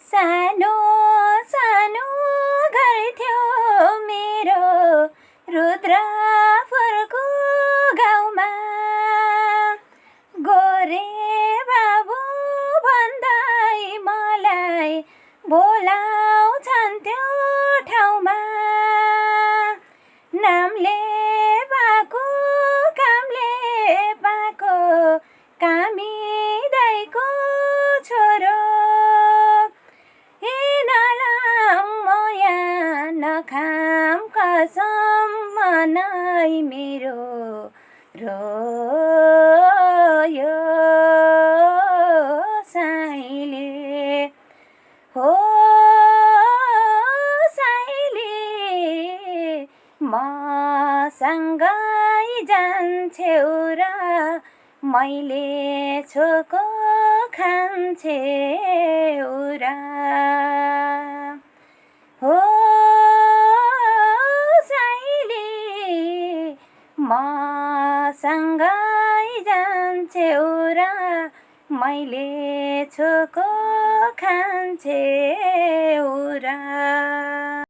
सानो सानो घर थियो मेरो रुद्रपुरको गाउँमा। गोरे बाबु भन्दै मलाई बोलाउँछन् त्यो ठाउँमा। नामले पाको कामले पाको कामी दाइको छोरो। नखाम कसम मनै मेरो रोयो साइँले। हो साइँले मसँगै जान्छौ र मैले छोको खान्छौ र। हो साइँले मसँगै जान्छौ र मैले छोको खान्छौ र।